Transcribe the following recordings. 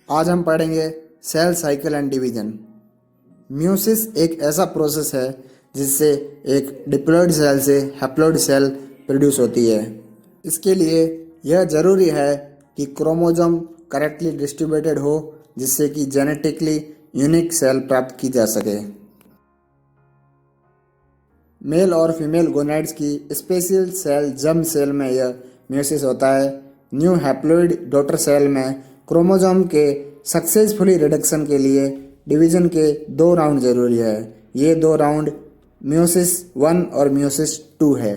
आज हम पढ़ेंगे cell cycle and division. Meiosis एक ऐसा प्रोसेस है जिससे एक डिप्लॉयड सेल से हैप्लॉयड सेल प्रोड्यूस होती है। इसके लिए यह ज़रूरी है कि क्रोमोसोम करेक्टली डिस्ट्रीब्यूटेड हो, जिससे कि जेनेटिकली यूनिक सेल प्राप्त की जा सके। मेल और फीमेल गोनाइड्स की स्पेशल सेल जर्म सेल में यह म्यूसिस होता है। न्यू हैप्लॉइड डॉटर सेल में क्रोमोसोम के सक्सेसफुली रिडक्शन के लिए डिवीजन के 2 राउंड जरूरी है। ये 2 राउंड म्यूसिस 1 और म्यूसिस 2 है।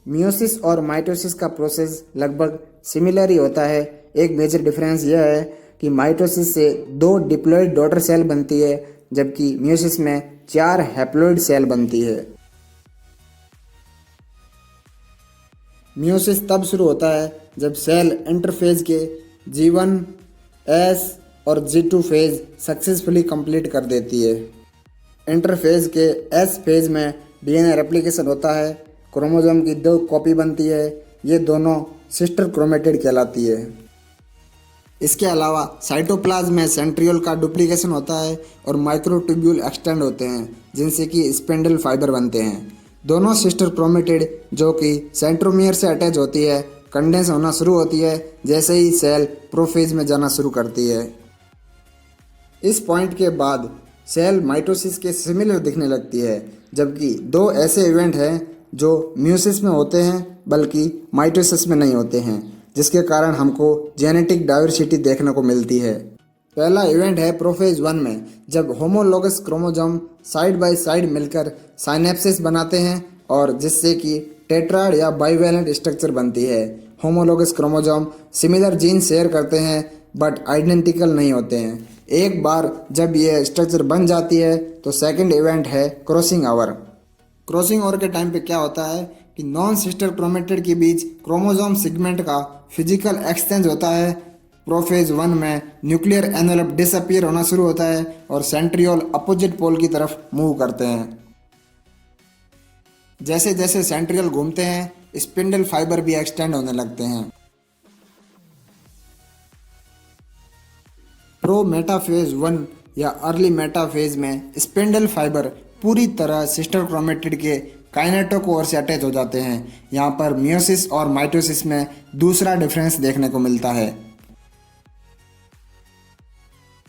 म्यूसिस और माइटोसिस का प्रोसेस लगभग सिमिलर ही होता है। एक मेजर डिफरेंस यह है कि माइटोसिस से 2 डिप्लॉयड डॉटर सेल बनती है, जबकि म्यूसिस में 4 हैप्लॉयड सेल बनती है। म्यूसिस तब शुरू होता है जब सेल इंटरफेज के G1, S और G2 फेज सक्सेसफुली कंप्लीट कर देती है। इंटरफेज के S फेज में DNA रेप्लिकेशन होता है, क्रोमोसोम की 2 कॉपी बनती है। ये दोनों सिस्टर क्रोमेटिड कहलाती है। इसके अलावा साइटोप्लाज्म में सेंट्रियोल का डुप्लीकेशन होता है और माइक्रोट्यूब्यूल एक्सटेंड होते हैं, जिनसे कि स्पिंडल फाइबर बनते हैं। दोनों सिस्टर क्रोमेटिड जो कि सेंट्रोमियर से अटैच होती है कंडेंस होना शुरू होती है जैसे ही सेल प्रोफेज में जाना शुरू करती है। इस पॉइंट के बाद सेल माइटोसिस के सिमिलर दिखने लगती है, जबकि 2 ऐसे इवेंट हैं जो म्यूसिस में होते हैं बल्कि माइटोसिस में नहीं होते हैं, जिसके कारण हमको जेनेटिक डाइवर्सिटी देखने को मिलती है। पहला इवेंट है प्रोफेज 1 में, जब homologous chromosome side by side मिलकर साइनेप्सिस बनाते हैं और जिससे कि टेट्राड या बाइवेलेंट स्ट्रक्चर बनती है। Homologous chromosome similar gene share करते हैं बट आइडेंटिकल नहीं होते हैं। एक बार जब यह स्ट्रक्चर बन जाती है तो सेकंड इवेंट है क्रॉसिंग ओवर। क्रॉसिंग ओवर के टाइम पे क्या होता है कि नॉन सिस्टर क्रोमेटिड के बीच क्रोमोसोम सेगमेंट का फिजिकल एक्सचेंज होता है। प्रोफेज 1 में न्यूक्लियर एनवेलप डिसअपीयर होना शुरू होता है और सेंट्रियोल अपोजिट पोल की तरफ मूव करते हैं। जैसे जैसे सेंट्रियोल घूमते हैं स्पिंडल फाइबर भी एक्सटेंड होने लगते हैं। प्रो मेटाफेज 1 या अर्ली मेटाफेज में स्पिंडल फाइबर पूरी तरह सिस्टर क्रोमेटिड के काइनेटोकोर से अटैच हो जाते हैं। यहाँ पर मियोसिस और माइटोसिस में दूसरा डिफरेंस देखने को मिलता है।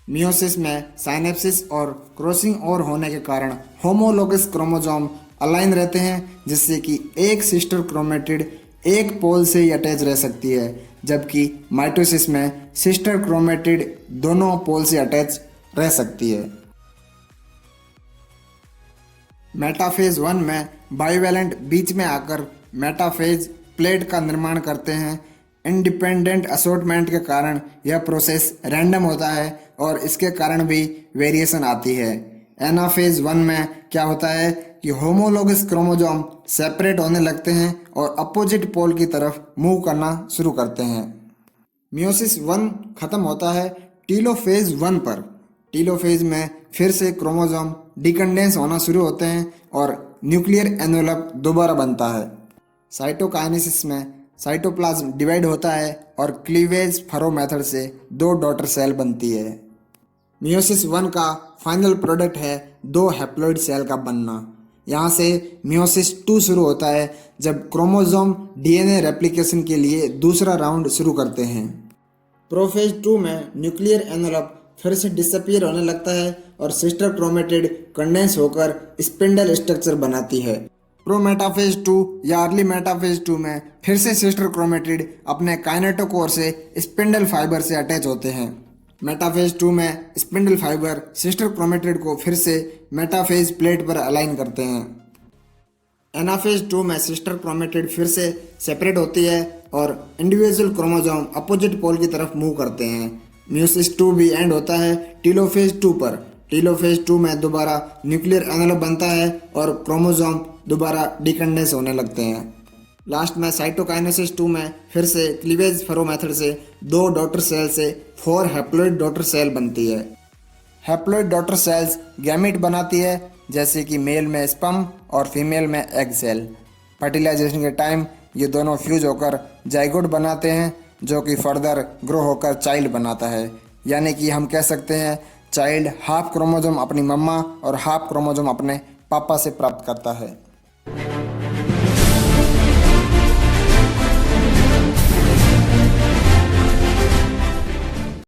मियोसिस में साइनेप्सिस और क्रॉसिंग ओवर होने के कारण होमोलोगस क्रोमोसोम अलाइन रहते हैं, जिससे कि एक सिस्टर क्रोमेटिड एक पोल से ही अटैच रह सकती है, जबकि माइटोसिस में सिस्टर क्रोमेटिड दोनों पोल से अटैच रह सकती है। मेटाफेज 1 में बाइवेलेंट बीच में आकर मेटाफेज प्लेट का निर्माण करते हैं। इंडिपेंडेंट असॉर्टमेंट के कारण यह प्रोसेस रैंडम होता है और इसके कारण भी वेरिएशन आती है। एनाफेज 1 में क्या होता है कि होमोलोगस क्रोमोसोम सेपरेट होने लगते हैं और अपोजिट पोल की तरफ मूव करना शुरू करते हैं। मियोसिस 1 खत्म होता है टीलोफेज 1 पर। टीलोफेज में फिर से क्रोमोसोम डिकंडेंस होना शुरू होते हैं और न्यूक्लियर एनवेलप दोबारा बनता है। साइटोकाइनेसिस में साइटोप्लाज्म डिवाइड होता है और क्लीवेज फरो मेथड से 2 डॉटर सेल बनती है। मियोसिस 1 का फाइनल प्रोडक्ट है 2 हैप्लॉइड सेल का बनना। यहाँ से मियोसिस 2 शुरू होता है, जब क्रोमोसोम DNA रेप्लिकेशन के लिए दूसरा राउंड शुरू करते हैं। प्रोफेज 2 में न्यूक्लियर एनवेलप फिर से डिसअपीयर होने लगता है और सिस्टर क्रोमेटिड कंडेंस होकर स्पिंडल स्ट्रक्चर बनाती है। प्रोमेटाफेज 2 या अर्ली मेटाफेज 2 में फिर से सिस्टर क्रोमेटिड अपने काइनेटोकोर से स्पिंडल फाइबर से अटैच होते हैं। मेटाफेज 2 में स्पिंडल फाइबर सिस्टर क्रोमेटिड को फिर से मेटाफेज प्लेट पर अलाइन करते हैं। एनाफेज 2 में सिस्टर क्रोमेटिड फिर से सेपरेट होती है और इंडिविजुअल क्रोमोसोम अपोजिट पोल की तरफ मूव करते हैं। म्यूसिस 2 भी एंड होता है टीलोफेज 2 पर। टीलोफेज 2 में दोबारा न्यूक्लियर एनवेलप बनता है और क्रोमोसोम दोबारा डिकंडेंस होने लगते हैं। लास्ट में साइटोकाइनेसिस 2 में फिर से क्लीवेज फरो मेथड से 2 डॉटर सेल से 4 हैप्लॉइड डॉटर सेल बनती है। हैप्लॉइड डॉटर सेल्स गैमीट बनाती है, जैसे कि मेल में स्पर्म और फीमेल में एग सेल। फर्टिलाइजेशन के टाइम ये दोनों फ्यूज होकर जाइगोट बनाते हैं, जो कि फर्दर ग्रो होकर चाइल्ड बनाता है। यानी कि हम कह सकते हैं चाइल्ड हाफ क्रोमोसोम अपनी मम्मा और हाफ क्रोमोसोम अपने पापा से प्राप्त करता है।